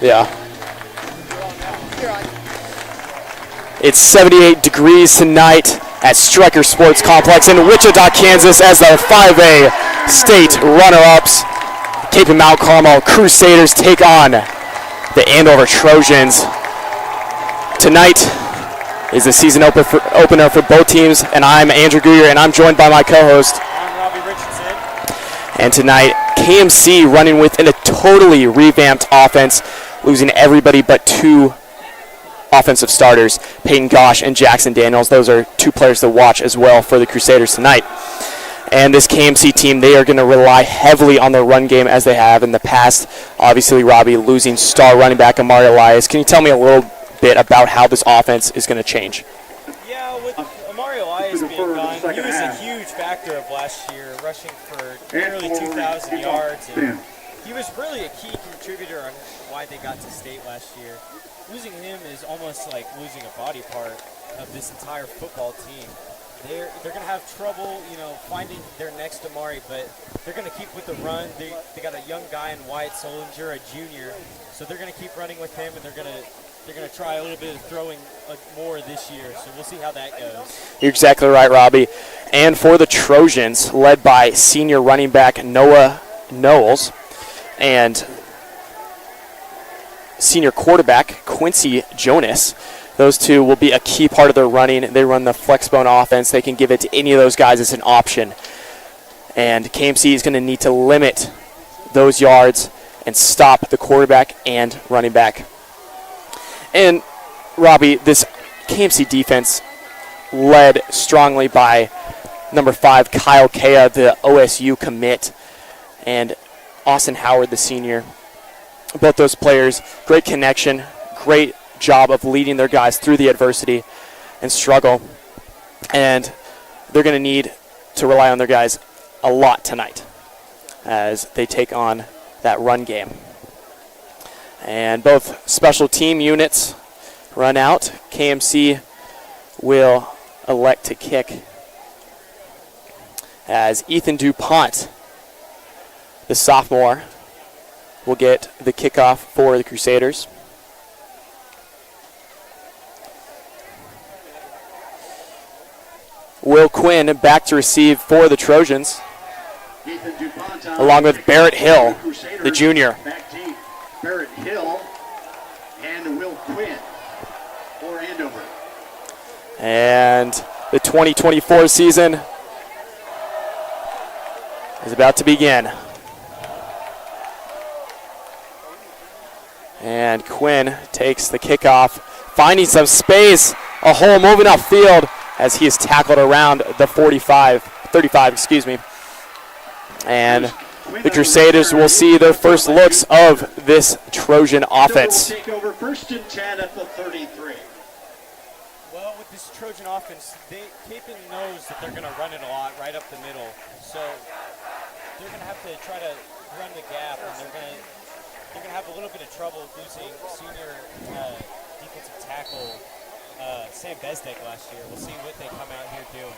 Yeah. It's 78 degrees tonight at Stryker Sports Complex in Wichita, Kansas, as the 5A state runner-ups. Cape and Mount Carmel Crusaders take on the Andover Trojans. Tonight is the season opener for both teams, and I'm Andrew Guyer, and I'm joined by my co-host. I'm Robbie Richardson. And tonight, KMC running with a totally revamped offense, losing everybody but two offensive starters, Peyton Gosh and Jackson Daniels. Those are two players to watch as well for the Crusaders tonight. And this KMC team, they are going to rely heavily on their run game as they have in the past. Obviously, Robbie, losing star running back Amari Elias. Can you tell me a little bit about how this offense is going to change? Yeah, with Amari Elias being gone, he was a huge factor of last year, rushing for nearly 2,000 yards. And he was really a key contributor on why they got to state last year. Losing him is almost like losing a body part of this entire football team. They're going to have trouble, finding their next Amari, but they're going to keep with the run. They got a young guy in Wyatt Solinger, a junior, so they're going to keep running with him, and they're going to try a little bit of throwing more this year. So we'll see how that goes. You're exactly right, Robbie. And for the Trojans, led by senior running back Noah Knowles and senior quarterback Quincy Jonas. Those two will be a key part of their running. They run the flexbone offense. They can give it to any of those guys as an option. And KMC is going to need to limit those yards and stop the quarterback and running back. And, Robbie, this KMC defense led strongly by number 5, Kyle Kea, the OSU commit, and Austin Howard, the senior. Both those players, great connection, great job of leading their guys through the adversity and struggle. And they're going to need to rely on their guys a lot tonight as they take on that run game. And both special team units run out. KMC will elect to kick as Ethan DuPont, the sophomore, will get the kickoff for the Crusaders. Will Quinn back to receive for the Trojans, along with Barrett Hill, the junior. Barrett Hill and Will Quinn for Andover. And the 2024 season is about to begin. And Quinn takes the kickoff, finding some space, a hole moving upfield as he is tackled around the 35, excuse me. And the Crusaders will see their first looks of this Trojan offense. Take over 1st and 10 at the 33. Well, with this Trojan offense, Kapaun knows that they're going to run it a lot right up the middle. So they're going to have to try to run the gap, and they're going to have a little bit of trouble losing senior defensive tackle Sam Bezdek last year. We'll see what they come out here doing.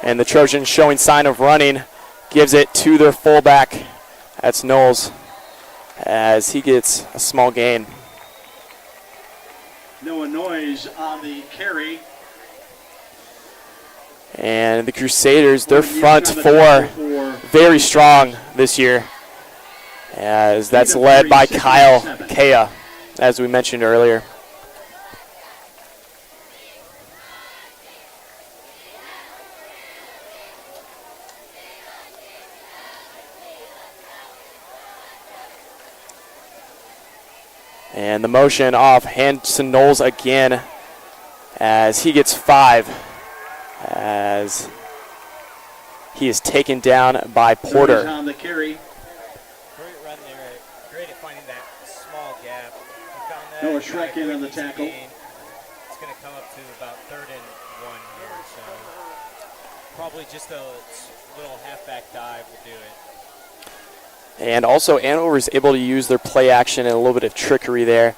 And the Trojans showing sign of running, gives it to their fullback. That's Knowles as he gets a small gain. Noah Noyes on the carry. And the Crusaders, their front four, very strong this year, as that's led by Kyle Kea, as we mentioned earlier. And the motion off Hanson Knowles again as he gets 5 as he is taken down by Porter. On the carry. Great run there. Great at finding that small gap. He found that. Noah Shrek in on the tackle. It's going to come up to about 3rd and 1 here. So probably just a little halfback dive will do it. And also Andover is able to use their play action and a little bit of trickery there.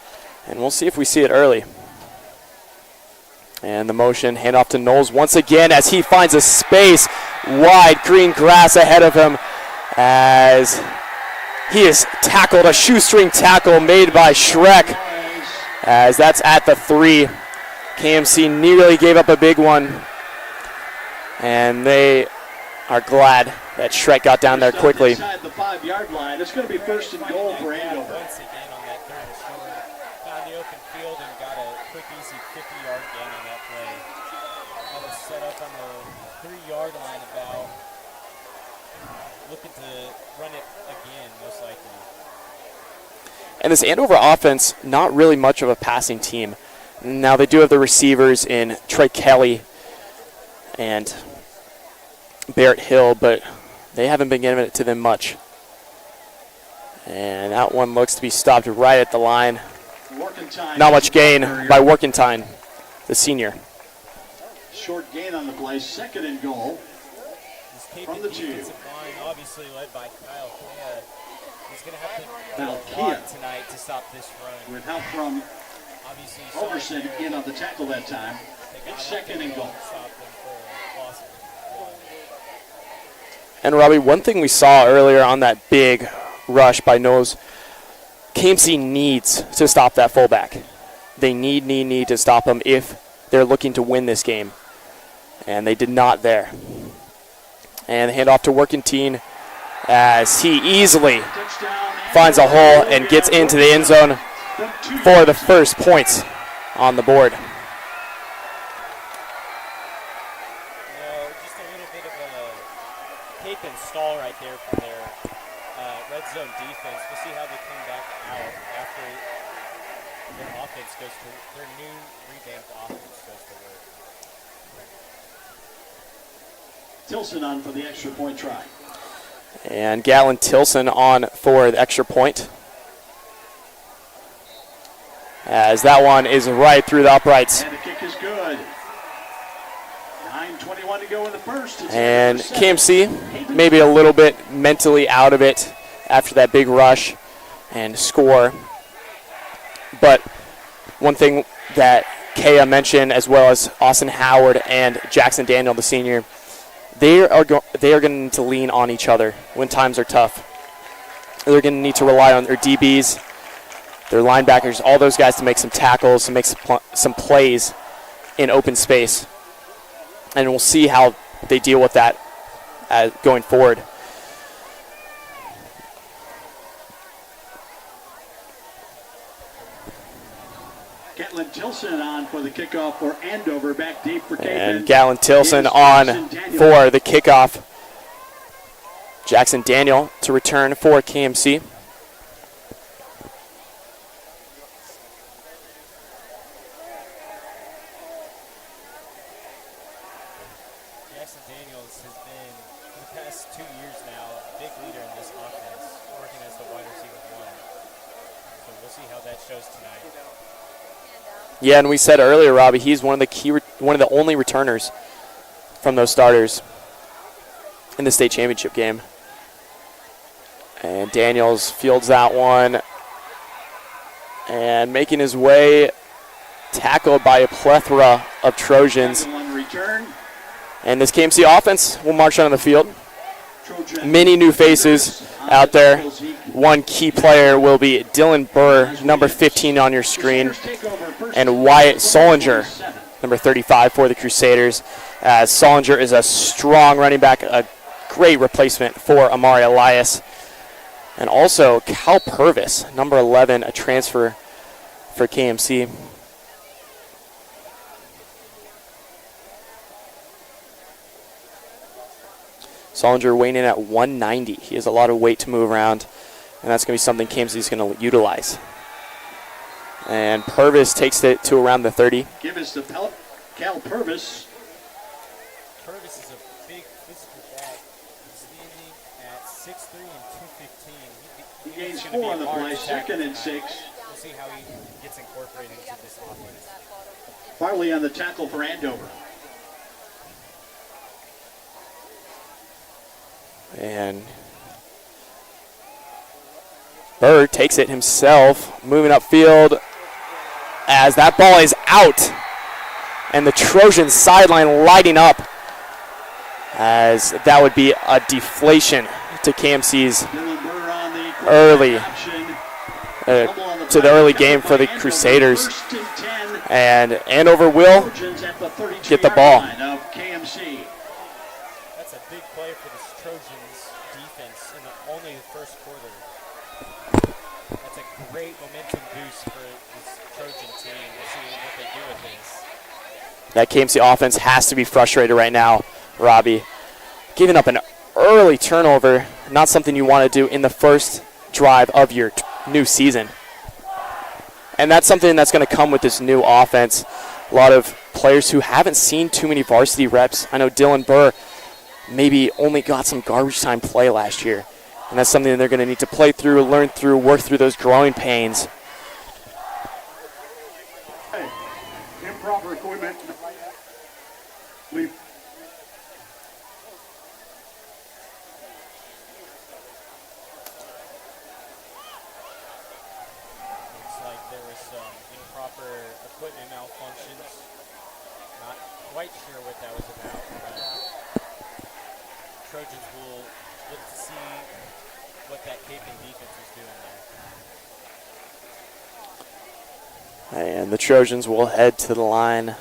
And we'll see if we see it early. And the motion, handoff to Knowles once again as he finds a space, wide green grass ahead of him as he is tackled, a shoestring tackle made by Shrek, as that's at the 3. KMC nearly gave up a big one, and they are glad that Shrek got down there quickly. Inside the 5-yard line. It's going to be first and goal for Andover. Once again on that third and short, found the open field and got a quick, easy 50-yard gain on that play. That was set up on the 3-yard line about, looking to run it again, most likely. And this Andover offense, not really much of a passing team. Now they do have the receivers in Trey Kelly and Barrett Hill, but they haven't been giving it to them much. And that one looks to be stopped right at the line. Not much gain by Workentine, the senior. Short gain on the play, second and goal from the 2. Defensive line, obviously led by Kyle Kea. He's going to have to do a Kea lot tonight to stop this run. with help from Obviously, Overson in on the tackle that time. It's second and goal. And Robbie, one thing we saw earlier on that big rush by Nose, KMC needs to stop that fullback. They need to stop him if they're looking to win this game. And they did not there. And the handoff to Workentine as he easily finds a hole and gets into the end zone for the first points on the board. Just a little bit of a tape and stall right there from their red zone defense. We'll see how they come back out after their offense goes to their new revamped offense goes to work. Tilson on for the extra point try. And Gallon Tilson on for the extra point, as that one is right through the uprights. And the kick is good. 9:21 to go in the first. And KMC maybe a little bit mentally out of it after that big rush and score. But one thing that Kea mentioned, as well as Austin Howard and Jackson Daniel, the senior, they are going to need to lean on each other when times are tough. They're going to need to rely on their DBs, their linebackers, all those guys to make some tackles, to make some plays in open space. And we'll see how they deal with that going forward. Gatlin Tilson on for the kickoff for Andover, back deep for Caven. And Gallon Tilson on for the kickoff. Jackson Daniel to return for KMC. Jackson Daniels has been, for the past 2 years now, a big leader in this offense, working as the wide receiver 1. So we'll see how that shows tonight. Yeah, and we said earlier, Robbie, he's one of the only returners from those starters in the state championship game. And Daniels fields that one and making his way, tackled by a plethora of Trojans. And this KMC offense will march on the field. Many new faces out there. One key player will be Dylan Burr, number 15 on your screen, and Wyatt Solinger, number 35 for the Crusaders. As Solinger is a strong running back, a great replacement for Amari Elias. And also Cal Purvis, number 11, a transfer for KMC. Solinger weighing in at 190. He has a lot of weight to move around, and that's going to be something KMC is going to utilize. And Purvis takes it to around the 30. Give us the Cal Purvis. Purvis is a big physical back, standing at 6'3" and 215. He gains 4 on the play, second and 6. We'll see how he gets incorporated into this offense. Farley on the tackle for Andover. And Bird takes it himself, moving upfield as that ball is out. And the Trojan sideline lighting up, as that would be a deflation to KMC's early to the early game for the Crusaders. And Andover will get the ball. That's a big play for the Trojans defense in only the first quarter. That's a great momentum boost for this Trojan team. We'll see what they do with this. That KMC offense has to be frustrated right now, Robbie. Giving up an early turnover, not something you want to do in the first drive of your new season. And that's something that's going to come with this new offense. A lot of players who haven't seen too many varsity reps. I know Dylan Burr maybe only got some garbage time play last year. And that's something they're going to need to play through, learn through, work through those growing pains. Hey, improper equipment. Leave. Equipment malfunctions. Not quite sure what that was about, but Trojans will look to see what that Kapaun defense is doing there. And the Trojans will head to the line.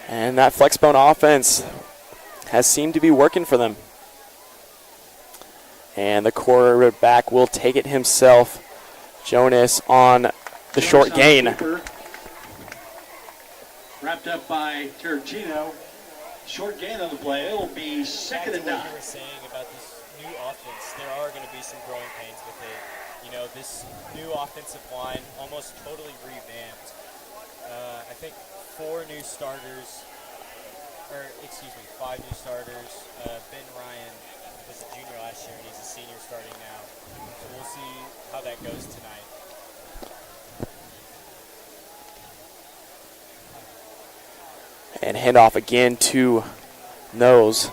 And that flexbone offense has seemed to be working for them. And the quarterback will take it himself. Jonas on the short gain. Wrapped up by Terracino. Short gain on the play. It'll be second and 9. What you were saying about this new offense, there are going to be some growing pains with it. You know, this new offensive line almost totally revamped. I think 5 new starters. Ben Ryan was a junior last year and he's a senior starting now. So we'll see how that goes tonight. And handoff again to Nose.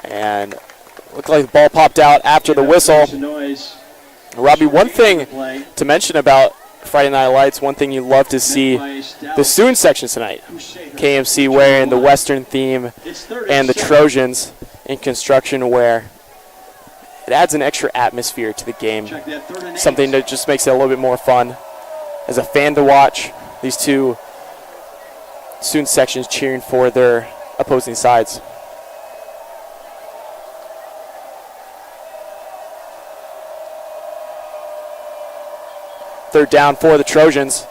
And looked like the ball popped out after the whistle. Robbie, one thing to mention about Friday Night Lights, one thing you love to see, the student section tonight. KMC wearing the Western theme and the Trojans in construction wear. It adds an extra atmosphere to the game, something that just makes it a little bit more fun. As a fan to watch, these two student sections cheering for their opposing sides. Third down for the Trojans.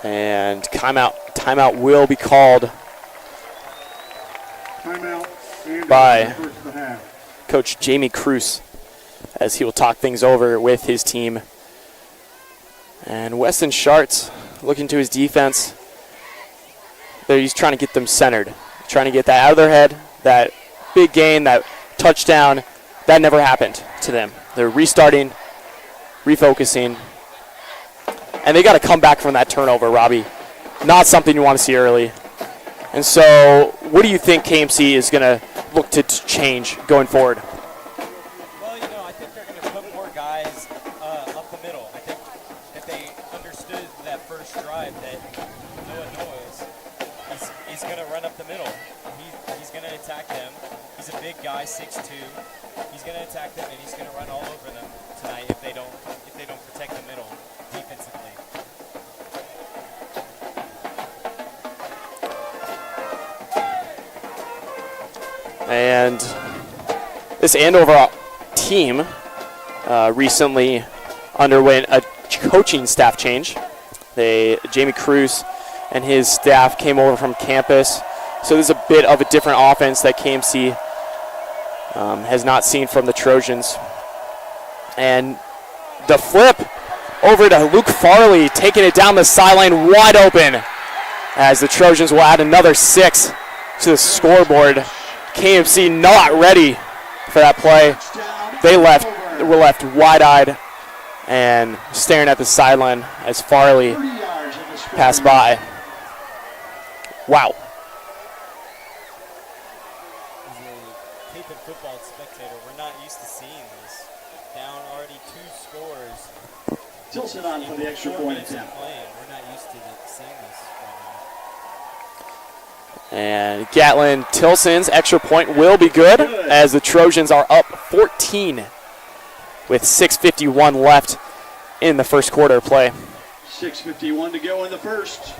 And timeout will be called by Coach Jamie Cruz as he will talk things over with his team. And Weston Schartz looking to his defense. He's trying to get them centered, trying to get that out of their head, that big gain, that touchdown. That never happened to them. They're restarting, refocusing, and they got to come back from that turnover, Robbie. Not something you want to see early. And so what do you think KMC is going to look to change going forward? Well, you know, I think they're going to put more guys up the middle. I think if they understood that first drive that he's going to run up the middle. He's going to attack them. He's a big guy, 6'2". He's going to attack them, and he's going to run all over them tonight if they don't protect the middle defensively. And this Andover team recently underwent a coaching staff change. Jamie Cruz and his staff came over from campus. So this is a bit of a different offense that KMC has not seen from the Trojans. And the flip over to Luke Farley, taking it down the sideline wide open as the Trojans will add another 6 to the scoreboard. KMC not ready for that play. They were left wide-eyed and staring at the sideline as Farley passed by. Wow. As a Kapaun football spectator, we're not used to seeing this. Tilson on for the extra point attempt. We're not used to seeing this right now. And Gatlin Tilson's extra point will be good as the Trojans are up 14 with 6:51 left in the first quarter of play. 6:51 to go in the first.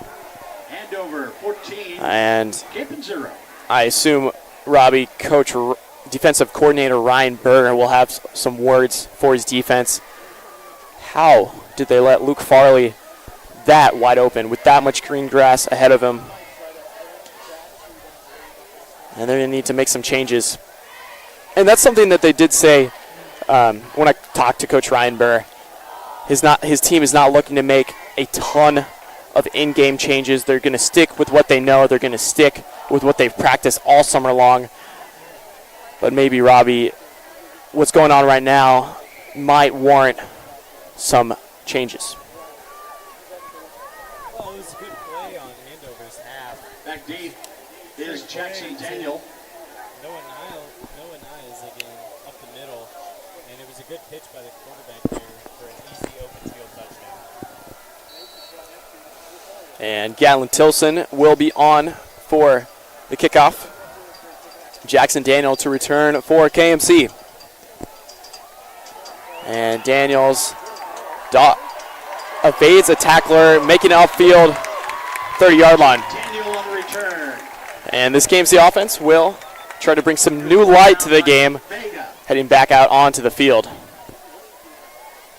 Andover 14. And Kapaun 0. I assume, Robbie, defensive coordinator Ryan Berger will have some words for his defense. How did they let Luke Farley that wide open with that much green grass ahead of him? And they're going to need to make some changes. And that's something that they did say when I talked to Coach Ryan Burr. His team is not looking to make a ton of in-game changes. They're going to stick with what they know. They're going to stick with what they've practiced all summer long. But maybe, Robbie, what's going on right now might warrant some changes. Well, it was a good play on Andover's half. Back deep is Jackson Daniel. Noah Niles again up the middle, and it was a good pitch by the quarterback there for an easy open field touchdown. And Gatlin Tilson will be on for the kickoff. Jackson Daniel to return for KMC. And Daniels evades a tackler, making it outfield, 30-yard line. Daniel on return. And this KMC offense will try to bring some new light to the game, heading back out onto the field.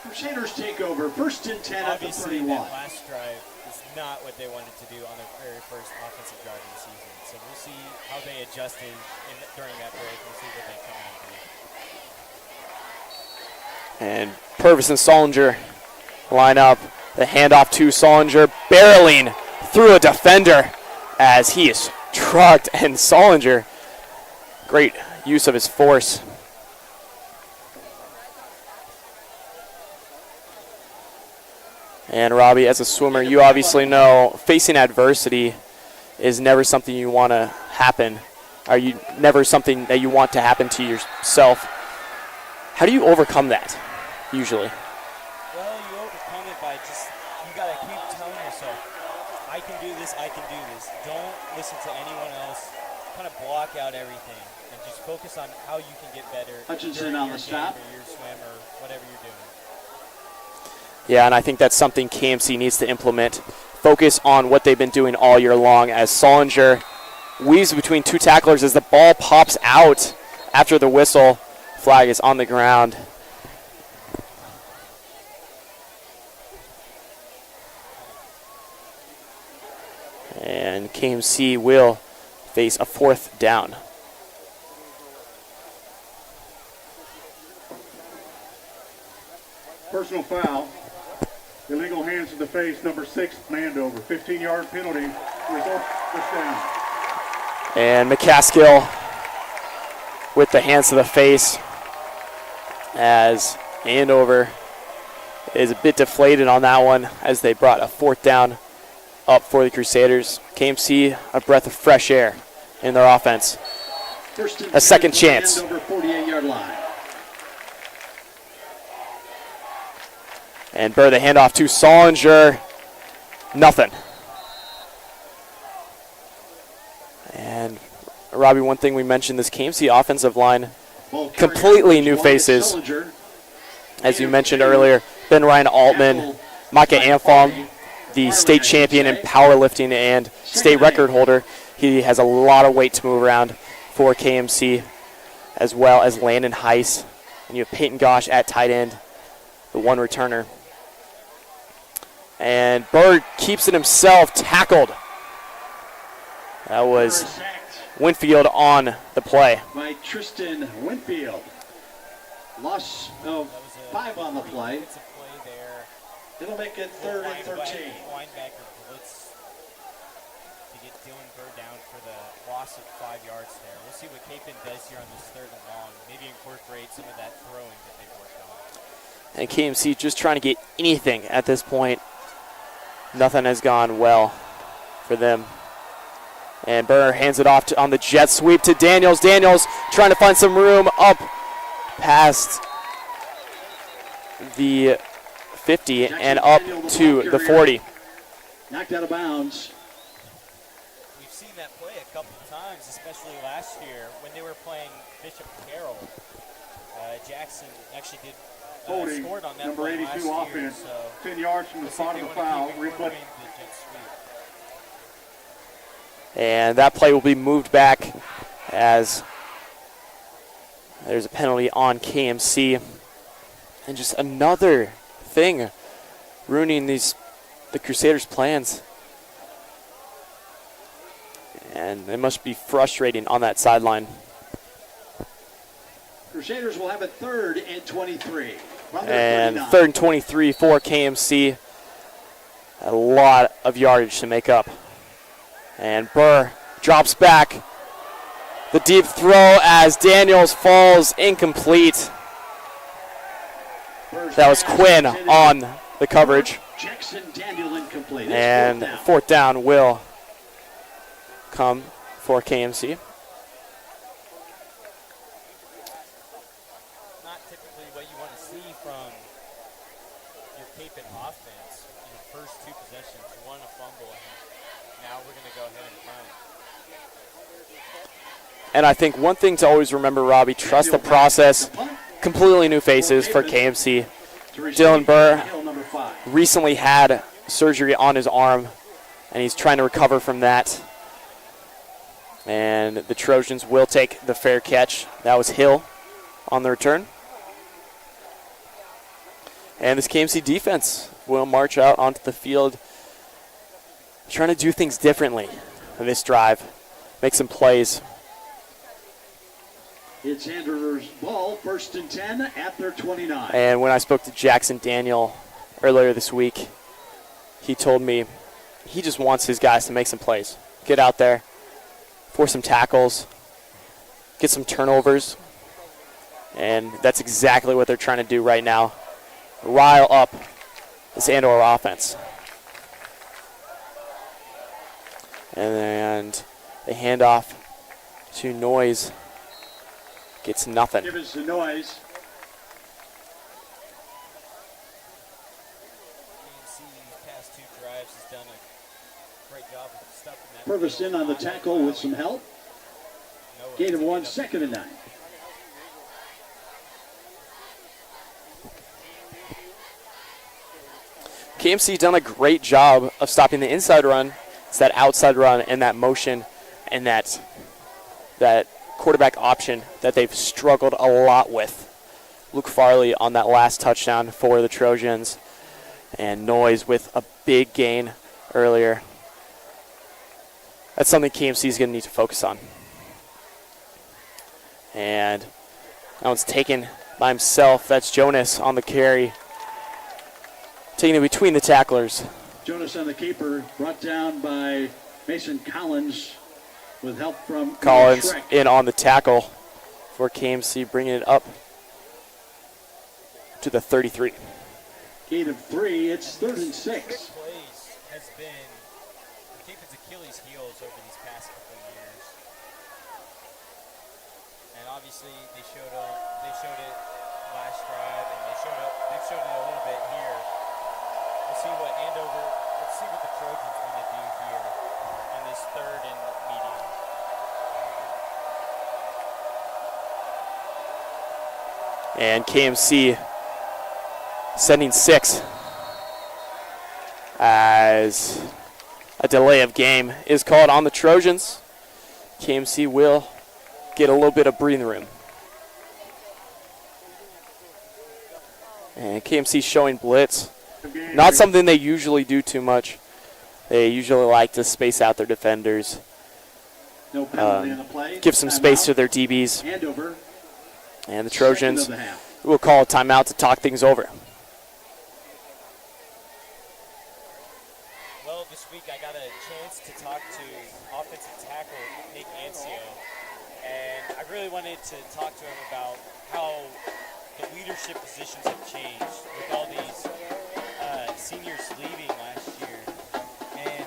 Crusaders take over, 1st and 10 at the 31. That last drive is not what they wanted to do on their very first offensive drive of the season. So we'll see how they adjusted during that break. We'll see what they come out and do. And Purvis and Solinger line up. The handoff to Solinger, barreling through a defender as he is trucked. And Solinger, great use of his force. And Robbie, as a swimmer, you obviously know facing adversity is never something you want to happen, or never something that you want to happen to yourself. How do you overcome that, usually? Well, you overcome it by you got to keep telling yourself, I can do this, I can do this. Don't listen to anyone else. Kind of block out everything and just focus on how you can get better. Hutchinson on the stop. Or your swim or whatever you're doing. Yeah, and I think that's something KMC needs to implement. Focus on what they've been doing all year long as Solinger weaves between two tacklers as the ball pops out after the whistle. Flag is on the ground. And KMC will face a 4th down. Personal foul. Illegal hands to the face, number 6, Andover. 15-yard penalty. Result, first down. And McCaskill with the hands to the face as Andover is a bit deflated on that one as they brought a 4th down up for the Crusaders. KMC, a breath of fresh air in their offense. A second chance. Andover 48-yard line. And Burr, the handoff to Solinger. Nothing. And Robbie, one thing we mentioned, this KMC offensive line, completely new faces. As you mentioned earlier, Ben Ryan Altman, Micah Amfam, the state champion in powerlifting and state record holder. He has a lot of weight to move around for KMC, as well as Landon Heiss. And you have Peyton Gosh at tight end, the one returner. And Bird keeps it himself, tackled. That was Winfield on the play. By Tristan Winfield. Loss of 5 on the play. It's a play there. It'll make it 3rd and 13. Linebacker blitz to get Dylan Bird down for the loss of 5 yards there. We'll see what Kapaun does here on this 3rd and long. Maybe incorporate some of that throwing that they've worked on. And KMC just trying to get anything at this point. Nothing has gone well for them. And Burner hands it off on the jet sweep to Daniels. Daniels trying to find some room up past the 50 and up to the 40. Knocked out of bounds. We've seen that play a couple of times, especially last year when they were playing Bishop Carroll. Jackson actually did scored on that number play 82 last offense. year, so 10 yards from the spot of the foul. Replay. And that play will be moved back as there's a penalty on KMC. And just another thing ruining the Crusaders' plans. And it must be frustrating on that sideline. Crusaders will have a 3rd and 23. And 3rd and 23 for KMC. A lot of yardage to make up. And Burr drops back. The deep throw as Daniels falls incomplete. That was Quinn on the coverage. Jackson Daniel incomplete. And 4th down will come for KMC. Not typically what you want to see from your Kapaun offense. Your first 2 possessions, 1 a fumble, and now we're going to go ahead and punt. And I think one thing to always remember, Robbie, trust the process. Completely new faces for KMC. Dylan Burr recently had surgery on his arm, and he's trying to recover from that. And the Trojans will take the fair catch. That was Hill on the return. And this KMC defense will march out onto the field, trying to do things differently in this drive, make some plays. It's Andover's ball, 1st and 10 at their 29. And when I spoke to Jackson Daniel earlier this week, he told me he just wants his guys to make some plays. Get out there, force some tackles, get some turnovers. And that's exactly what they're trying to do right now. Rile up this Andover offense. And the handoff to Noyes. Gets nothing. Give us the noise. Past 2 drives has done a great job of stuffing that. Purvis in on the tackle with some help. Gain of 1, 2nd and 9. KMC done a great job of stopping the inside run. It's that outside run and that motion and that quarterback option that they've struggled a lot with. Luke Farley on that last touchdown for the Trojans. And Noyes with a big gain earlier. That's something KMC is going to need to focus on. And that one's taken by himself. That's Jonas on the carry. Taking it between the tacklers. Jonas on the keeper, brought down by Mason Collins with help from Collins Shrek. in on the tackle for KMC, bringing it up to the 33. Gain of 3, it's 3rd and 6. Plays has been Kapaun's Achilles heels over these past couple of years. And obviously they showed it last drive, and they've shown it a little bit here. Let's see what the Trojans want to do here on this 3rd and medium. And KMC sending 6 as a delay of game is called on the Trojans. KMC will get a little bit of breathing room. And KMC showing blitz. Not something they usually do too much. They usually like to space out their defenders. No penalty on the play. Give some space to their DBs. Andover. And the Trojans Second of the half. will call a timeout to talk things over. Well, this week I got a chance to talk to offensive tackle Nick Ancio, and I really wanted to talk to him about how the leadership positions have changed with all these seniors leaving last year. And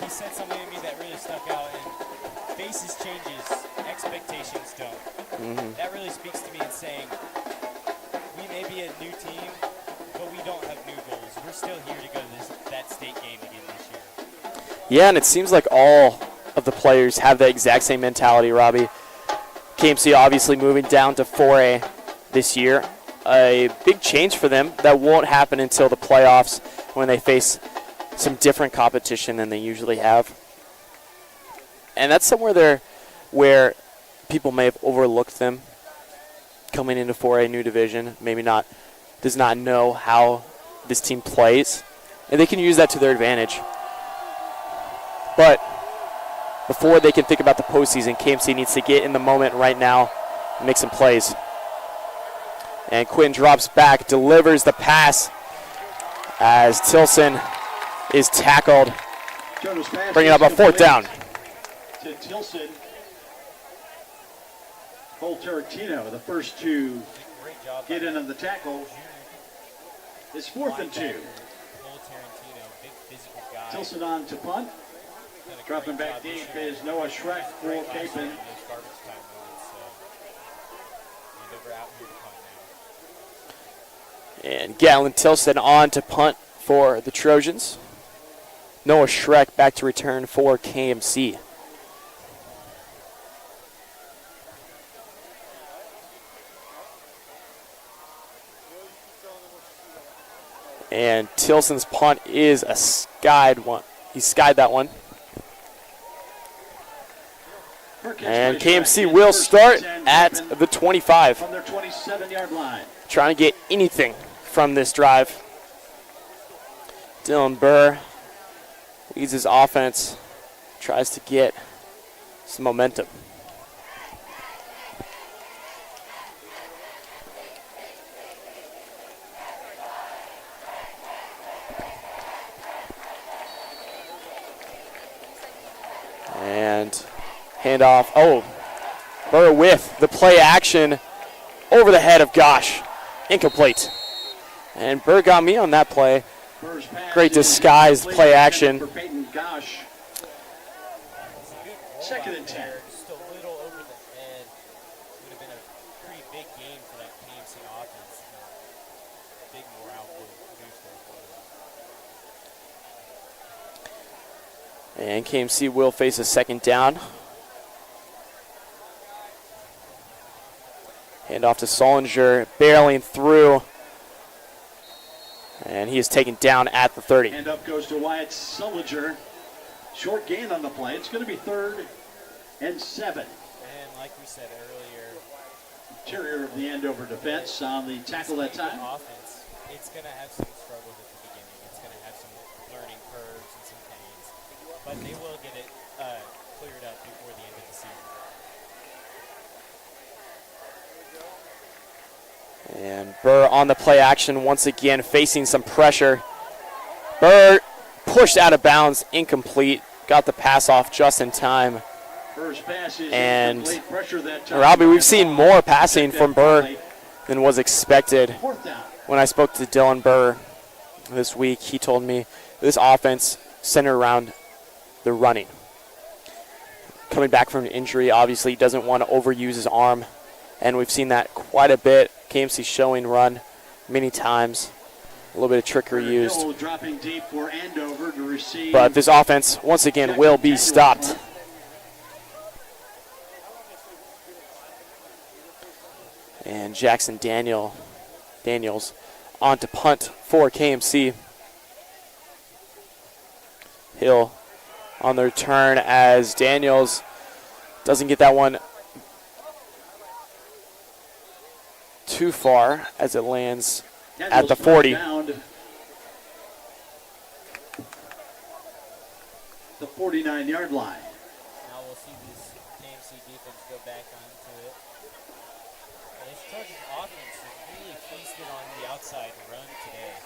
he said something to me that really stuck out, and faces changes, expectations don't. That really speaks to me in saying we may be a new team, but we don't have new goals. We're still here to go to that state game again this year. Yeah, and it seems like all of the players have the exact same mentality, Robbie. KMC obviously moving down to 4A this year. A big change for them that won't happen until the playoffs when they face some different competition than they usually have. And that's somewhere there where people may have overlooked them coming into 4A new division, maybe does not know how this team plays, and they can use that to their advantage. But before they can think about the postseason, KMC needs to get in the moment right now and make some plays. And Quinn drops back, delivers the pass as Tilson is tackled, bringing up a fourth down. To Tilson. Cole Tarantino, the first to get in on the tackle. It's 4th and 2. Cole Tarantino, big physical guy. Tilson on to punt. Dropping back deep is Noah Schreck for Kapaun. And Gallon Tilson on to punt for the Trojans. Noah Schreck back to return for KMC. And Tilson's punt is a skied one. He skied that one. And KMC will start at the 25. From their 27-yard line. Trying to get anything from this drive. Dylan Burr leads his offense, tries to get some momentum. And handoff. Oh, Burr with the play action over the head of Gosh. Incomplete. And Burr got me on that play. Great disguised play action. For Peyton Gosh. 2nd and 10. Just a little over the head. Would have been a pretty big game for that KMC offense. Big morale booster. And KMC will face a second down. Hand off to Solinger, barreling through. And he is taken down at the 30. Hand up goes to Wyatt Solinger. Short gain on the play. It's going to be 3rd and 7. And like we said earlier, Interior of the Andover defense on the tackle that time. Offense, it's going to have some struggles at the beginning. It's going to have some learning curves and some pains. But they will get it cleared up before the end of the season. And Burr on the play action once again, facing some pressure. Burr pushed out of bounds, incomplete. Got the pass off just in time. First pass is and pressure that time. Robbie, we've seen more passing from Burr than was expected. 4th down. When I spoke to Dylan Burr this week, he told me this offense centered around the running. Coming back from an injury, obviously he doesn't want to overuse his arm, and we've seen that quite a bit. KMC showing run many times. A little bit of trickery used. Dropping deep for Andover to receive. But this offense, once again, will be stopped. And Jackson Daniels on to punt for KMC. Hill on the return as Daniels doesn't get that one too far as it lands at the 40. The 49-yard line. Now we'll see this KMC defense go back onto it. And this Trojans offense has really feasted on the outside run today.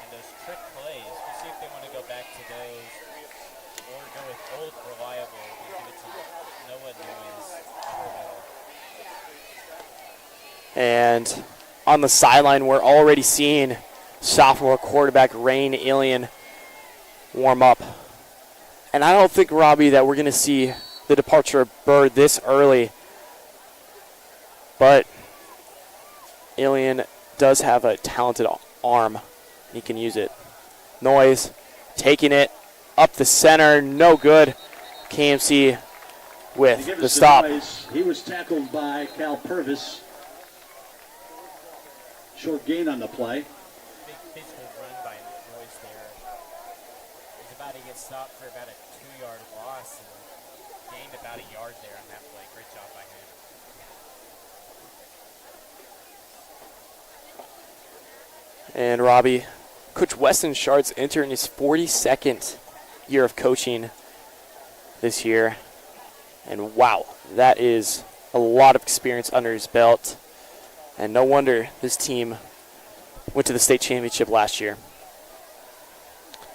And those trick plays, we'll see if they want to go back to those or go with old reliable and give it to Noah Newman's upper middle. And on the sideline, we're already seeing sophomore quarterback Rain Alien warm up. And I don't think, Robbie, that we're going to see the departure of Burr this early. But Alien does have a talented arm. He can use it. Noise taking it up the center. No good. KMC with the stop. He was tackled by Cal Purvis. Short gain on the play. Big physical run by Noise there. He's about to get stopped for about a 2-yard loss and gained about a yard there on that play. Great job by him. And Robbie, Coach Weston Shart's entering his 42nd year of coaching this year. And wow, that is a lot of experience under his belt. And no wonder this team went to the state championship last year.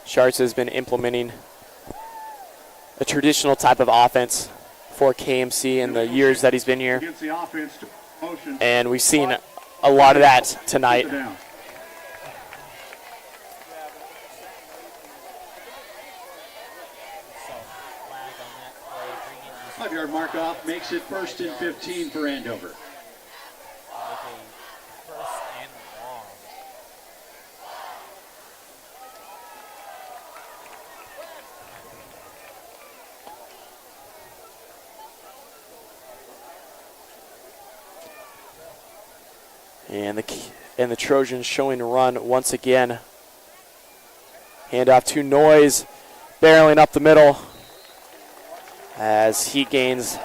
Sharts has been implementing a traditional type of offense for KMC in the years that he's been here. And we've seen a lot of that tonight. 5-yard mark off makes it 1st and 15 for Andover. First and long. And the Trojans showing a run once again. Handoff to Noise, barreling up the middle as he gains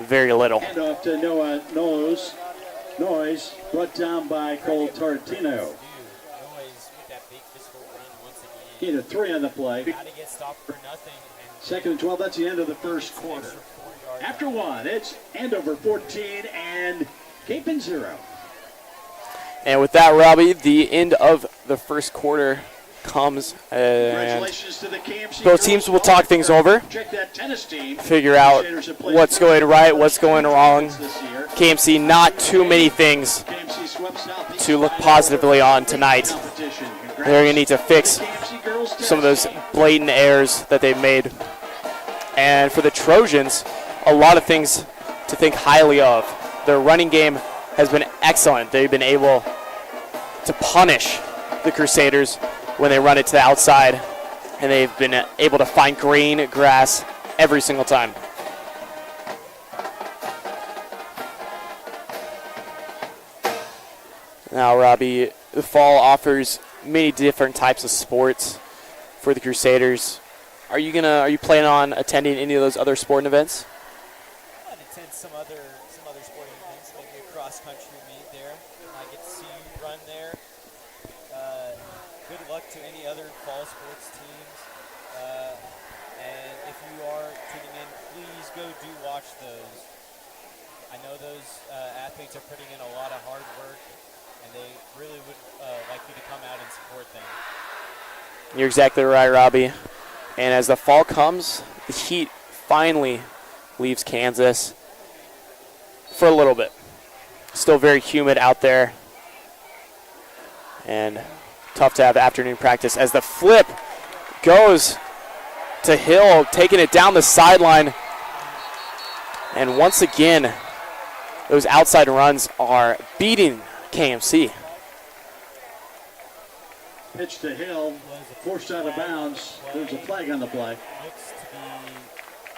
very little. Handoff to Noah Noise, brought down by Cole Tartino. Noise with that big physical run once again. He had a 3 on the play. Got to get stopped for nothing. And 2nd and 12, that's the end of the first quarter. After 1, it's Andover 14 and Kapaun 0. And with that, Robbie, the end of the first quarter comes, and both teams will talk things over, figure out what's going right, what's going wrong. KMC, not too many things to look positively on tonight. They're going to need to fix some of those blatant errors that they've made. And for the Trojans, a lot of things to think highly of. Their running game has been excellent. They've been able to punish the Crusaders when they run it to the outside, and they've been able to find green grass every single time. Now, Robbie, the fall offers many different types of sports for the Crusaders. Are you planning on attending any of those other sporting events? I'd attend some other sporting events, maybe a cross country meet there. I get to see you run there. Good luck to any other fall sports teams. And if you are tuning in, please go do watch those. I know those athletes are putting in a lot of hard work, and they really would like you to come out and support them. You're exactly right, Robbie. And as the fall comes, the heat finally leaves Kansas for a little bit. Still very humid out there, and tough to have afternoon practice as the flip goes to Hill, taking it down the sideline. And once again, those outside runs are beating KMC. Pitch to Hill, forced out of bounds. There's a flag on the play. Looks to be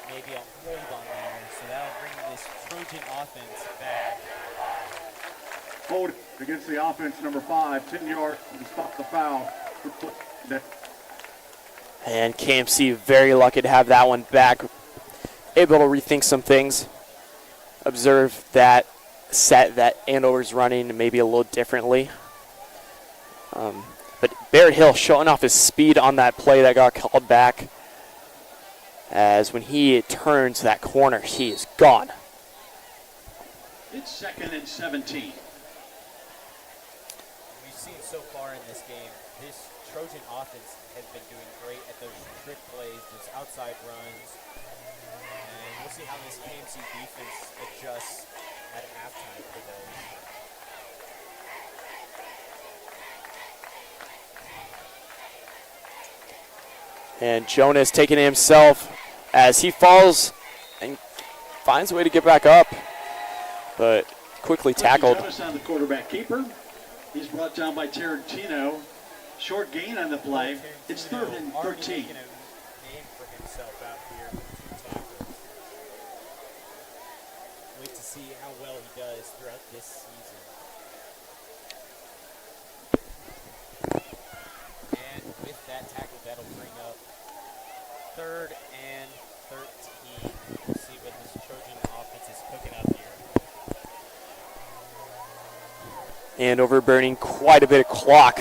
maybe a hold on there, so that'll bring this Trojan offense back. Hold against the offense, number 5, 10 yards, and stop the foul. And KMC very lucky to have that one back. Able to rethink some things. Observe that set that Andover's running maybe a little differently. But Barrett Hill showing off his speed on that play that got called back. As when he turns that corner, he is gone. It's 2nd and 17. We've seen so far in this game, this Trojan offense has been doing great at those trick plays, those outside runs. And we'll see how this KMC defense adjusts at halftime for those. And Jonas taking it himself as he falls and finds a way to get back up, but quickly tackled. Jonas on the quarterback keeper. He's brought down by Tarantino. Short gain on the play. It's 3rd and 13. Making a name for himself out here with 2 tackles. Wait to see how well he does throughout this season. And with that tackle, that'll bring up 3rd and 13. We'll see what this Trojan offense is cooking up here. Andover burning quite a bit of clock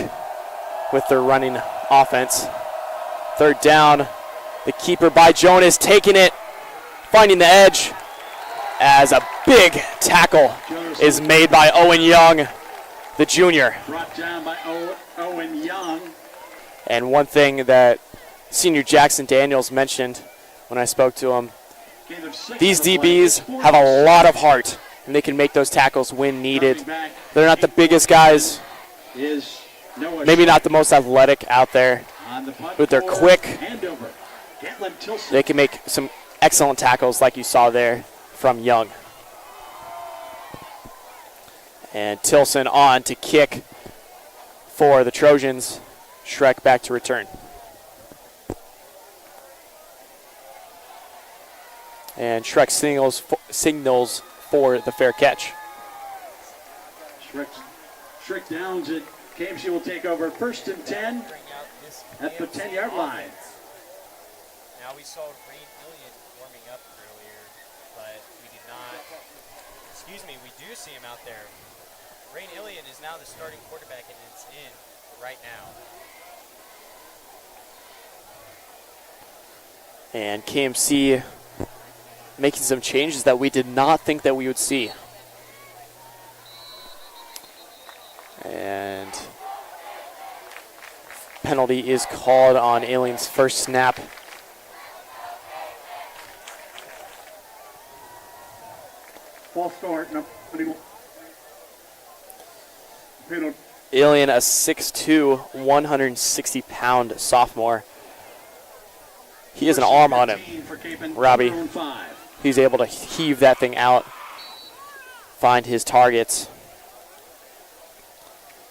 with their running offense. 3rd down. The keeper by Jonas taking it, finding the edge as a big tackle is made by Owen Young, the junior. Brought down by Owen Young. And one thing that senior Jackson Daniels mentioned when I spoke to him, these DBs have a lot of heart, and they can make those tackles when needed. They're not the biggest guys, maybe not the most athletic out there, but they're quick. They can make some excellent tackles like you saw there from Young. And Tilson on to kick for the Trojans. Shrek back to return. And Shrek signals for the fair catch. Shrek downs it. KMC will take over 1st and 10 at the 10-yard line. Now we saw Rain Elliott warming up earlier, but we did not. Excuse me, we do see him out there. Rain Elliott is now the starting quarterback, and it's in right now. And KMC making some changes that we did not think that we would see. And penalty is called on Alien's first snap. False start. No. Penalty. Alien, a 6'2", 160-pound sophomore. He has an arm on him, Robbie. He's able to heave that thing out, find his targets.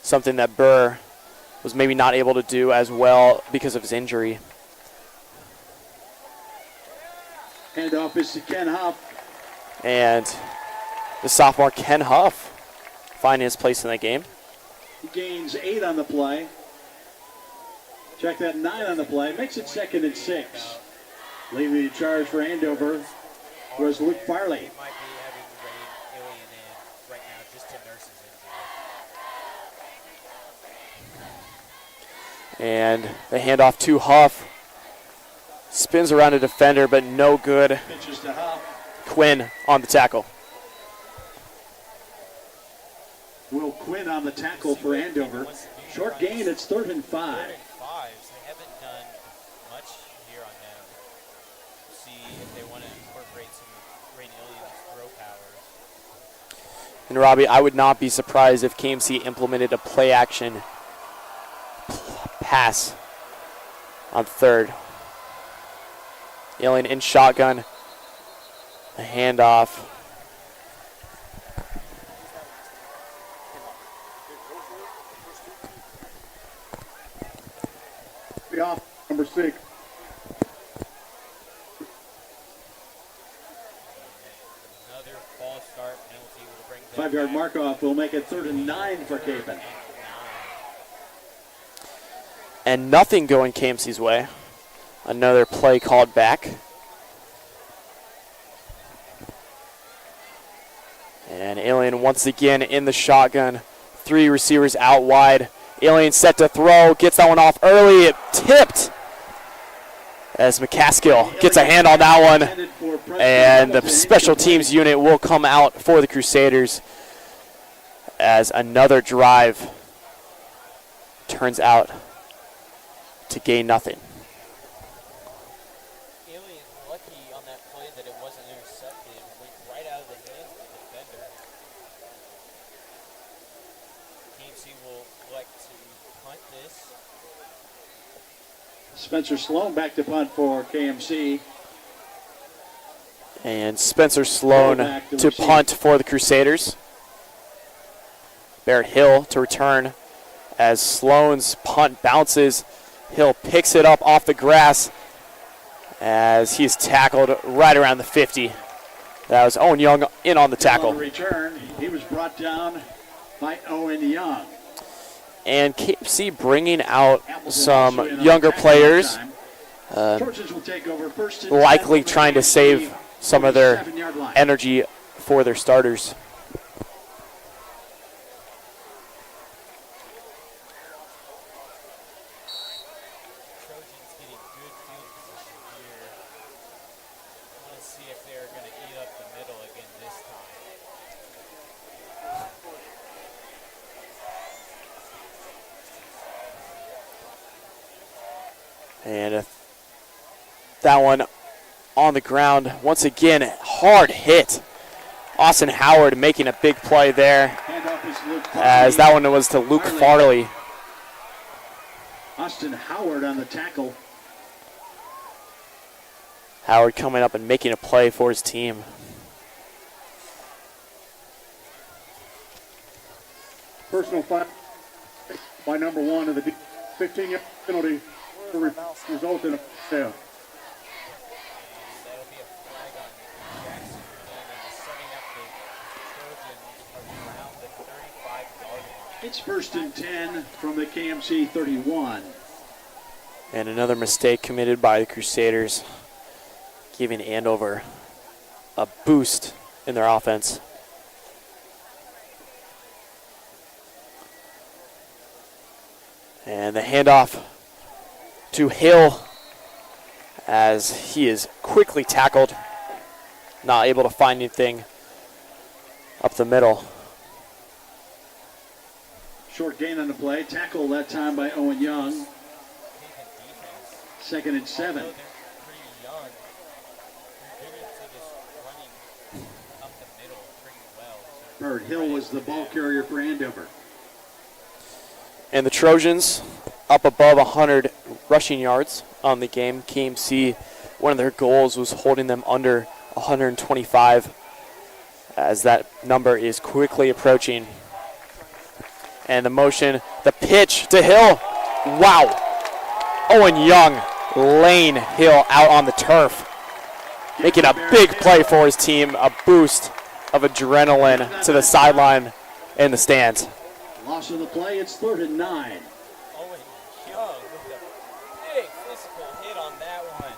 Something that Burr was maybe not able to do as well because of his injury. Handoff is to Ken Huff. And the sophomore Ken Huff finding his place in the game. He gains 8 on the play. Check that, 9 on the play. Makes it 2nd and 6. Leading the charge for Andover was Luke Farley. He might be having Rain Elliott in right now just to nurse his injury. And the handoff to Huff. Spins around a defender, but no good. Pitches to Huff. Quinn on the tackle. Will Quinn on the tackle for Andover. Short gain, it's 3rd and 5. They haven't done much here on them. See if they want to incorporate some of Rain Elliott's throw powers. And Robbie, I would not be surprised if KMC implemented a play action pass on 3rd. Alien in shotgun. A handoff. The off number 6. Another false start penalty will bring them 5-yard back. mark off will make it 3rd and 9 for Kapaun. And nothing going KMC's way. Another play called back. And Alien once again in the shotgun. 3 receivers out wide. Alien set to throw. Gets that one off early. It tipped. As McCaskill gets a hand on that one. And the special teams unit will come out for the Crusaders as another drive turns out to gain nothing. Alien lucky on that play that it wasn't intercepted. Went right out of the hands of the defender. KMC will elect to punt this. Spencer Sloan back to punt for KMC. And Spencer Sloan to punt for the Crusaders. Barrett Hill to return as Sloan's punt bounces. Hill picks it up off the grass as he's tackled right around the 50. That was Owen Young in on the tackle. On the return, he was brought down by Owen Young. And KFC bringing out some younger players, likely trying to save some of their energy for their starters. And that one on the ground. Once again, hard hit. Austin Howard making a big play there, as that one was to Luke Farley. Austin Howard on the tackle. Howard coming up and making a play for his team. Personal foul by number 1 of the 15-yard penalty result in a fail. It's 1st and 10 from the KMC 31. And another mistake committed by the Crusaders, giving Andover a boost in their offense. And the handoff to Hill as he is quickly tackled, not able to find anything up the middle. Short gain on the play. Tackle that time by Owen Young. 2nd and 7. Barrett Hill was the ball carrier for Andover. And the Trojans up above 100 rushing yards on the game. KMC, one of their goals was holding them under 125, as that number is quickly approaching. And the motion, the pitch to Hill. Wow. Owen Young laying Hill out on the turf, making a big play for his team, a boost of adrenaline to the sideline and the stands. Loss of the play, it's 3rd and 9. Owen Young with a big physical hit on that one.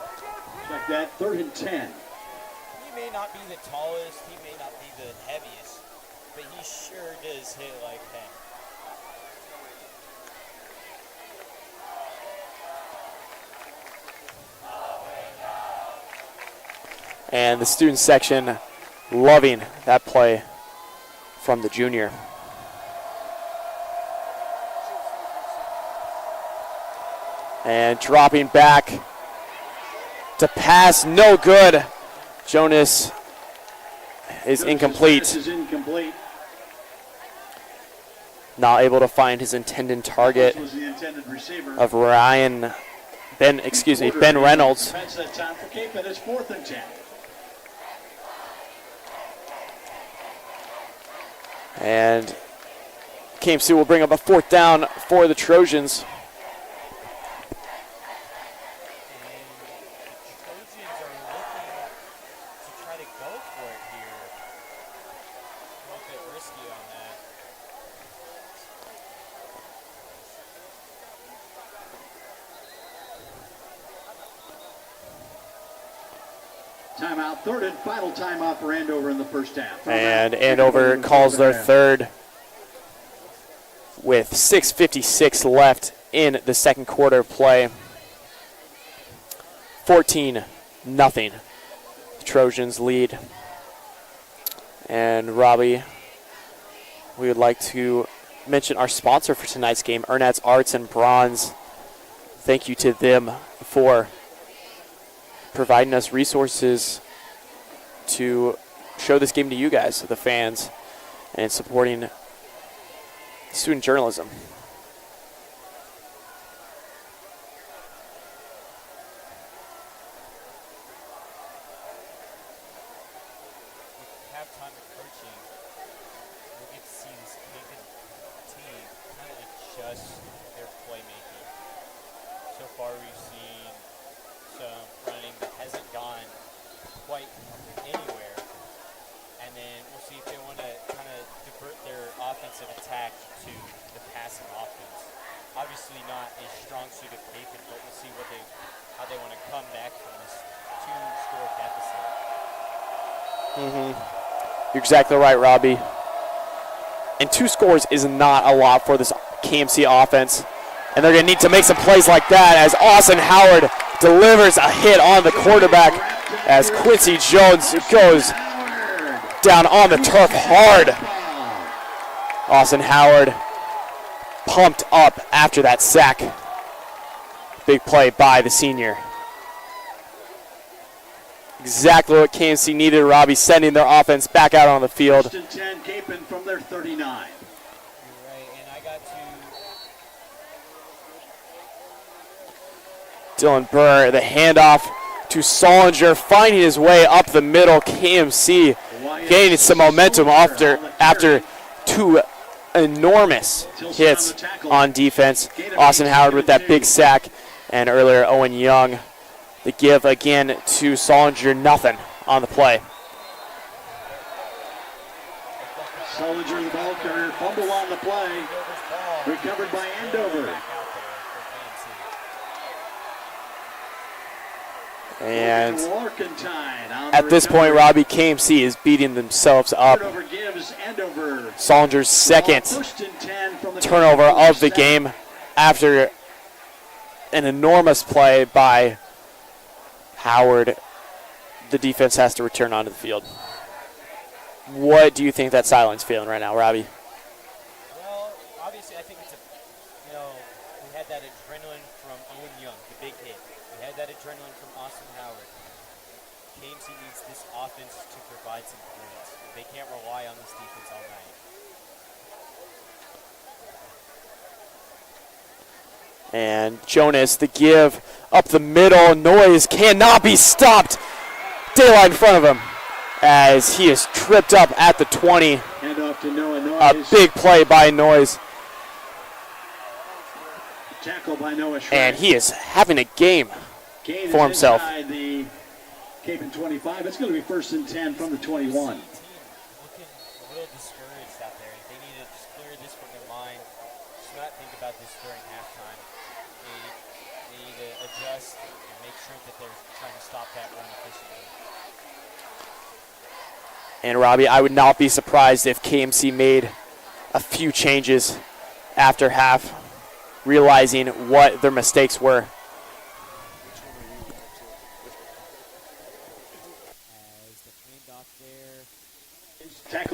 Check that, 3rd and 10. He may not be the tallest, he may not be the heaviest, but he sure does hit like that. And the student section loving that play from the junior. And dropping back to pass, no good. Jonas is incomplete. Is incomplete. Not able to find his intended target Was the intended receiver. of Ben Reynolds. Defense that time for Cape, and it's 4th and 10. And KMC will bring up a 4th down for the Trojans. Timeout, 3rd and final timeout for Andover in the first half. And Andover calls their 3rd with 6:56 left in the second quarter of play. 14-0. The Trojans lead. And Robbie, we would like to mention our sponsor for tonight's game, Ernatt's Arts and Bronze. Thank you to them for providing us resources to show this game to you guys, the fans, and supporting student journalism. Halftime of coaching, we'll get to see this team kind of adjust their playmaking. So far, we've seen some running that hasn't gone quite anywhere, and then we'll see if they want to kind of divert their offensive attack to the passing offense. Obviously not a strong suit of Kapaun, but we'll see how they want to come back from this 2-score deficit. You're exactly right, Robbie. And 2 scores is not a lot for this KMC offense. And they're going to need to make some plays like that as Austin Howard delivers a hit on the quarterback as Quincy Jones goes down on the turf hard. Austin Howard pumped up after that sack. Big play by the senior. Exactly what KMC needed, Robbie, sending their offense back out on the field. 1st and 10, Kapaun from their 39. You're right, and I got to... Dylan Burr, the handoff to Solinger, finding his way up the middle. KMC gaining some momentum after 2 enormous hits on defense. Austin Howard with that big sack, and earlier Owen Young. The give again to Solinger, nothing on the play. Solinger, the ball carrier, fumble on the play. Recovered by Andover. And at this point, Robbie, KMC is beating themselves up. Solinger's second turnover of the game after an enormous play by Howard. The defense has to return onto the field. What do you think that sideline feeling right now, Robbie? Well, obviously, I think it's we had that adrenaline from Owen Young, the big hit. We had that adrenaline from Austin Howard. KMC needs this offense to provide some points. They can't rely on this defense all night. And Jonas, the give up the middle. Noise cannot be stopped. Daylight in front of him as he is tripped up at the 20. A big play by Noise. Tackle by Noah Schreck. And he is having a game for himself. The Kapaun 25. It's going to be 1st and 10 from the 21. Looking a little discouraged out there. They need to just clear this from their mind. Just not think about this during halftime. They need to adjust and make sure that they're trying to stop that run efficiently. And Robbie, I would not be surprised if KMC made a few changes after half, realizing what their mistakes were.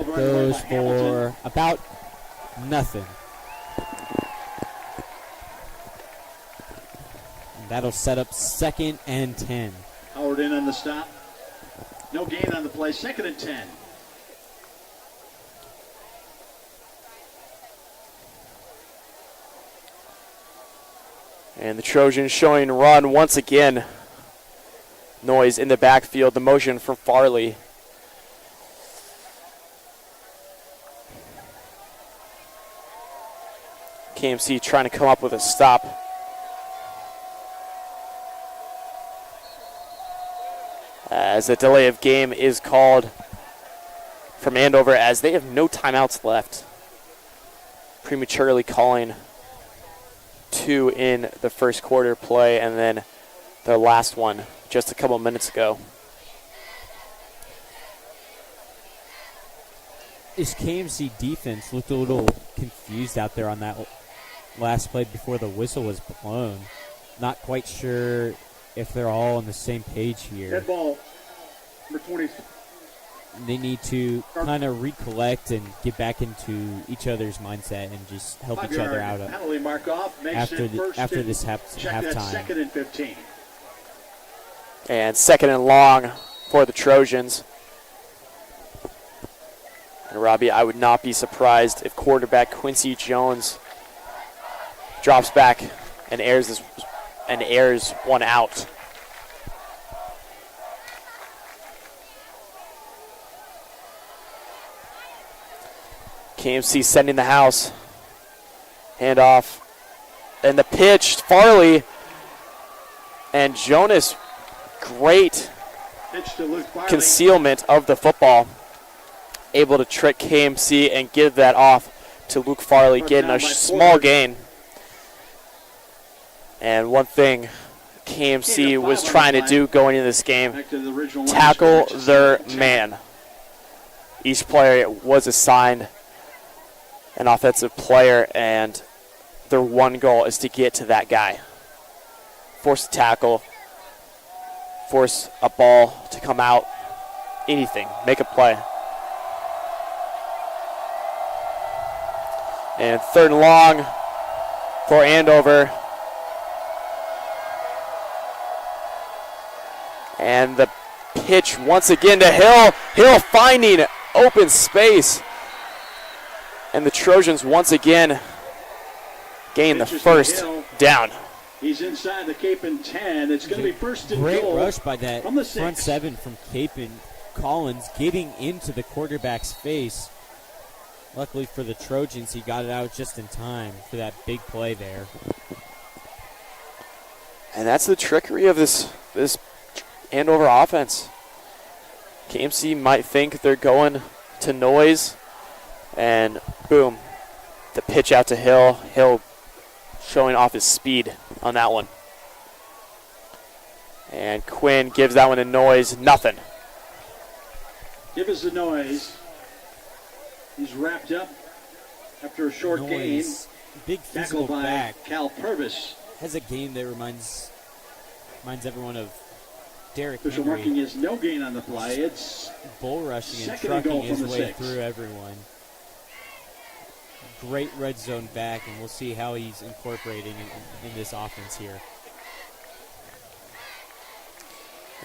Goes for about nothing. And that'll set up 2nd and 10. Howard in on the stop. No gain on the play. 2nd and 10. And the Trojans showing run once again. Noise in the backfield. The motion from Farley. KMC trying to come up with a stop. As a delay of game is called from Andover as they have no timeouts left. Prematurely calling 2 in the first quarter play and then their last one just a couple minutes ago. This KMC defense looked a little confused out there on that last play before the whistle was blown. Not quite sure if they're all on the same page here. Dead ball, number 20. They need to kind of recollect and get back into each other's mindset and just help each other out penalty mark off, makes after this check that halftime. 2nd and 15. And 2nd and long for the Trojans. And Robbie, I would not be surprised if quarterback Quincy Jones drops back and airs one out. KMC sending the house. Handoff. And the pitch, Farley. And Jonas, great Pitch to Luke Farley. concealment of the football. Able to trick KMC and give that off to Luke Farley, getting a small gain. And one thing KMC was trying to do going into this game, Back to the original line tackle of scrimmage. their man. Each player was assigned an offensive player, and their one goal is to get to that guy. Force a tackle, force a ball to come out, anything, make a play. And 3rd and long for Andover. And the pitch once again to Hill. Hill finding open space. And the Trojans once again gain the Pitches to first Hill. down. He's inside the Kapaun 10. It's going to be first and Great goal. rush by that from the front 6. 7 from Kapaun. Collins getting into the quarterback's face. Luckily for the Trojans, he got it out just in time for that big play there. And that's the trickery of this Andover offense. KMC might think they're going to noise, and boom, the pitch out to Hill. Hill showing off his speed on that one. And Quinn gives that one a noise, nothing. Give us the noise. He's wrapped up after a short gain. Noise. Big physical Tackled by back. Cal Purvis. Has a game that reminds everyone of Derrick Official Henry. marking is no gain on the play. It's Bull rushing and second and trucking goal his from the way 6. through everyone. Great red zone back, and we'll see how he's incorporating in this offense here.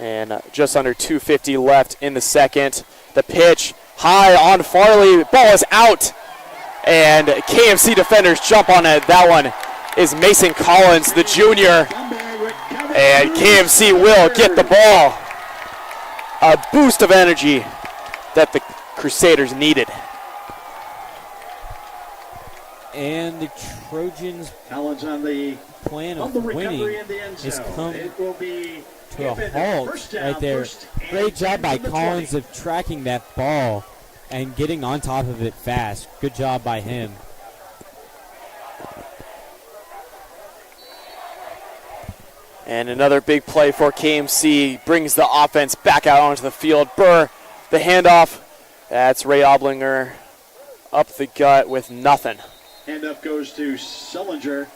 And just under 2:50 left in the second. The pitch high on Farley. Ball is out. And KMC defenders jump on it. That one is Mason Collins, the junior. And KMC will get the ball. A boost of energy that the Crusaders needed. And the Trojans' Collins on the plan on the of recovery winning in the end has zone. come It will be to a Kapaun halt first down, right there. first and Great job 10 by from the Collins 20. of tracking that ball and getting on top of it fast. Good job by him. And another big play for KMC brings the offense back out onto the field. Burr, the handoff. That's Ray Oblinger up the gut with nothing. Hand up goes to Sullinger.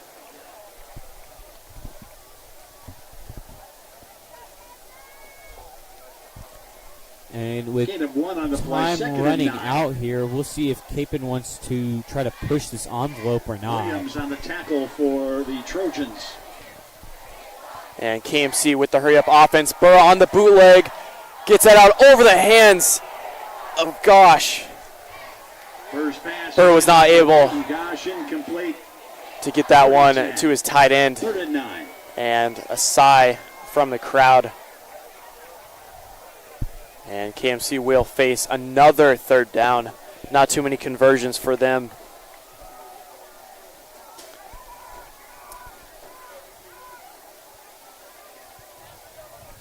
And with Gain of 1 on the play. time Second and running 9. out here, we'll see if Kapaun wants to try to push this envelope or not. Williams on the tackle for the Trojans. And KMC with the hurry-up offense. Burr on the bootleg. Gets that out over the hands of Gosh. Burr's pass. Burr was not able Gosh, incomplete. to get that one to his tight end. 3rd and 9. And a sigh from the crowd. And KMC will face another 3rd down. Not too many conversions for them.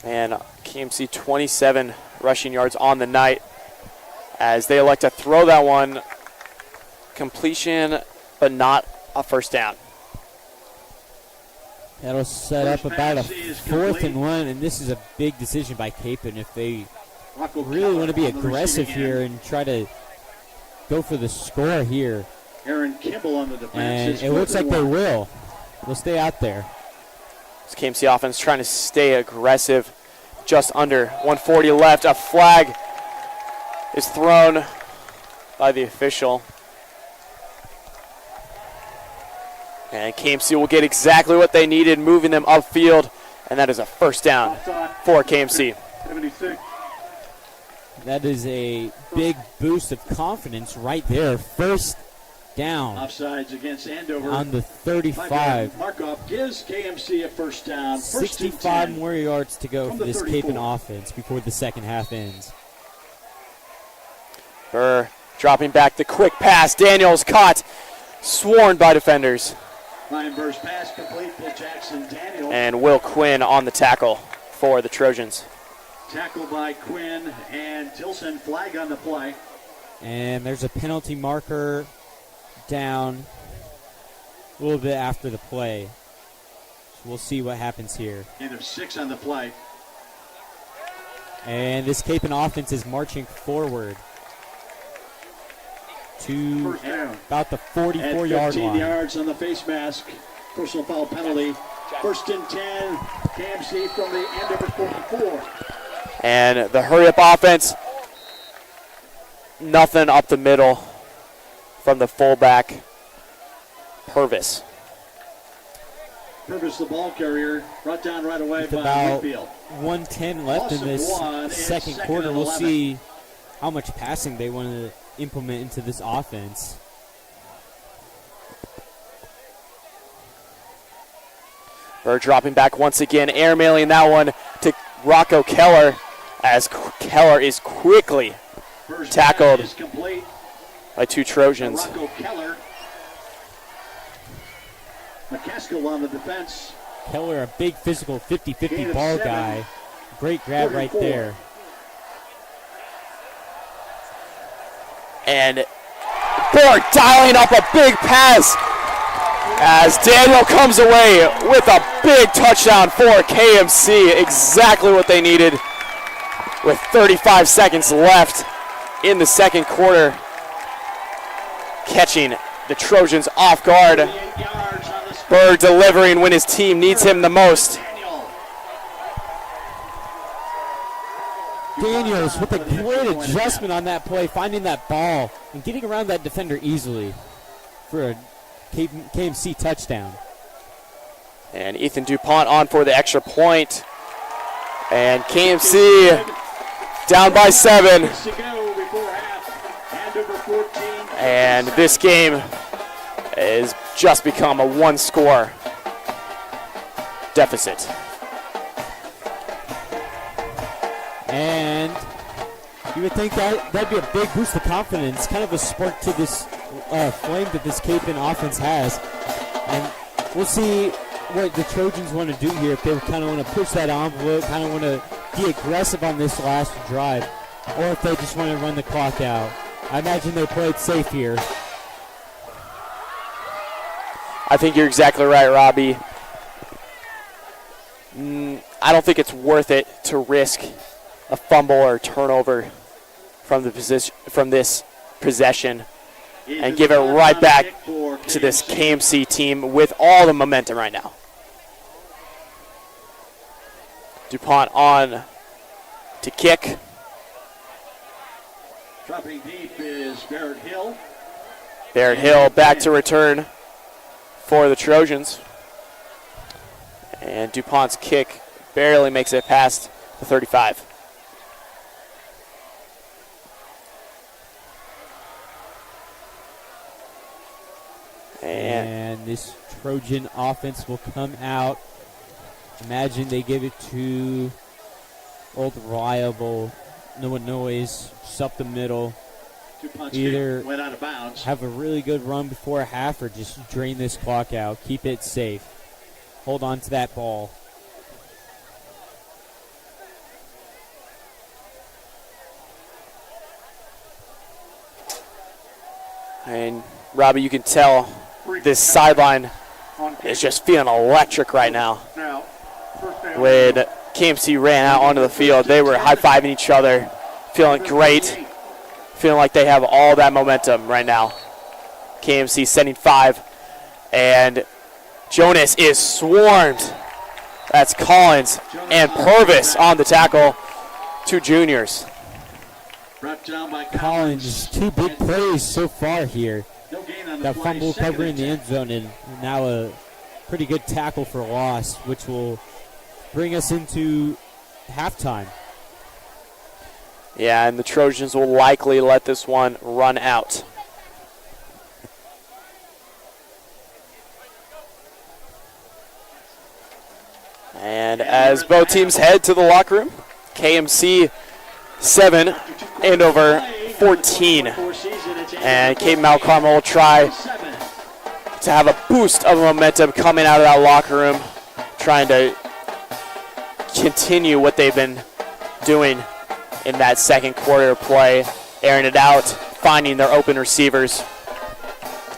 And KMC 27 rushing yards on the night as they elect to throw that one. Completion, but not a first down. That'll set up First about a pass is 4th complete. and 1, and this is a big decision by Kapaun if they Rocco really Keller want to be on the aggressive receiving here end. and try to go for the score here. Aaron Kimball on the defense. And It's it looks 4th like and they 1. will. They'll stay out there. This KMC offense trying to stay aggressive. Just under 140 left. A flag is thrown by the official. And KMC will get exactly what they needed, moving them upfield. And that is a first down for KMC. 76. That is a big boost of confidence right there. First down Offsides against Andover. on the 35. Markov gives KMC a first down. First and 65 10. more yards to go From for the this 34. Kapaun offense before the second half ends. Burr dropping back the quick pass. Daniels caught swarmed by defenders. Ryan Burr's pass complete to Jackson Daniel. And Will Quinn on the tackle for the Trojans. Tackle by Quinn and Tilson, flag on the play. And there's a penalty marker down a little bit after the play. So we'll see what happens here. And there's 6 on the play. And this Kapaun offense is marching forward to about the 44-yard 15 line. yards on the face mask. Personal foul penalty. 1st and 10. KMC from the Andover 44. And the hurry-up offense, nothing up the middle from the fullback, Purvis. Purvis, the ball carrier, brought down right away With by about Whitfield. 1:10 left in this second quarter. We'll see how much passing they want to implement into this offense. Bird dropping back once again, airmailing that one to Rocco Keller, as Keller is quickly First tackled is complete. by 2 Trojans. Rocco Keller. McCaskill on the defense. Keller, a big physical 50-50 Gain of ball 7. guy. Great grab right 34. there. And Bird dialing up a big pass as Daniel comes away with a big touchdown for KMC. Exactly what they needed with 35 seconds left in the second quarter. Catching the Trojans off guard. 38 yards on the spot. Bird delivering when his team needs him the most. Daniel. Daniels with a great adjustment on that play, finding that ball and getting around that defender easily for a KMC touchdown. And Ethan DuPont on for the extra point. And KMC down by 7. To go before half. Andover 14. And this game has just become a 1-score deficit. And you would think that'd be a big boost of confidence, kind of a spark to this flame that this Kapaun offense has. And we'll see what the Trojans want to do here, if they kind of want to push that envelope, kind of want to be aggressive on this last drive, or if they just want to run the clock out. I imagine they played safe here. I think you're exactly right, Robbie. I don't think it's worth it to risk a fumble or turnover from this possession and give it right back to this KMC team with all the momentum right now. DuPont on to kick. Dropping deep is Barrett Hill. Barrett Hill back to return for the Trojans. And DuPont's kick barely makes it past the 35. And this Trojan offense will come out. Imagine they give it to old reliable Illinois, just up the middle. Either went out of bounds. Have a really good run before half or just drain this clock out. Keep it safe. Hold on to that ball. And Robbie, you can tell this sideline is just feeling electric right now. When KMC ran out onto the field, they were high-fiving each other, feeling great, feeling like they have all that momentum right now. KMC sending 5, and Jonas is swarmed. That's Collins and Purvis on the tackle, 2 juniors. Collins, 2 big plays so far here. That fumble recovery in the end zone, and now a pretty good tackle for loss, which will bring us into halftime. Yeah, and the Trojans will likely let this one run out. And as both teams head to the locker room, KMC 7, Andover 14. And Cape Mount Carmel will try to have a boost of momentum coming out of that locker room, trying to continue what they've been doing in that second quarter of play, airing it out, finding their open receivers.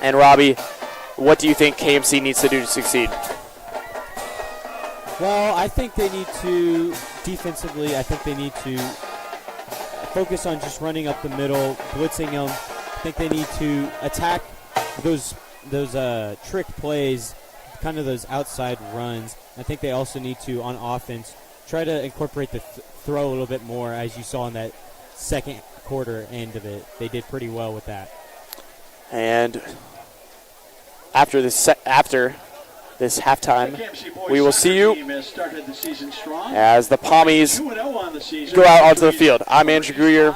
And Robbie, what do you think KMC needs to do to succeed? Well, I think they need to, defensively, I think they need to focus on just running up the middle, blitzing them. I think they need to attack those trick plays, kind of those outside runs. I think they also need to, on offense, try to incorporate the throw a little bit more, as you saw in that second quarter end of it. They did pretty well with that. And after this halftime, we will see you as the Pommies go out onto the field. I'm Andrew Greer,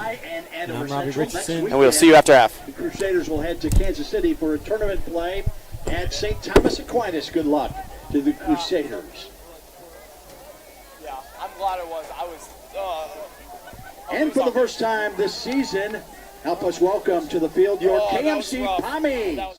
And I'm Robbie Richardson. and we'll see you after half. The Crusaders will head to Kansas City for a tournament play at St. Thomas Aquinas. Good luck to the Crusaders. Yeah, I'm glad it was. And for the first time this season, help us welcome to the field your KMC Pommies.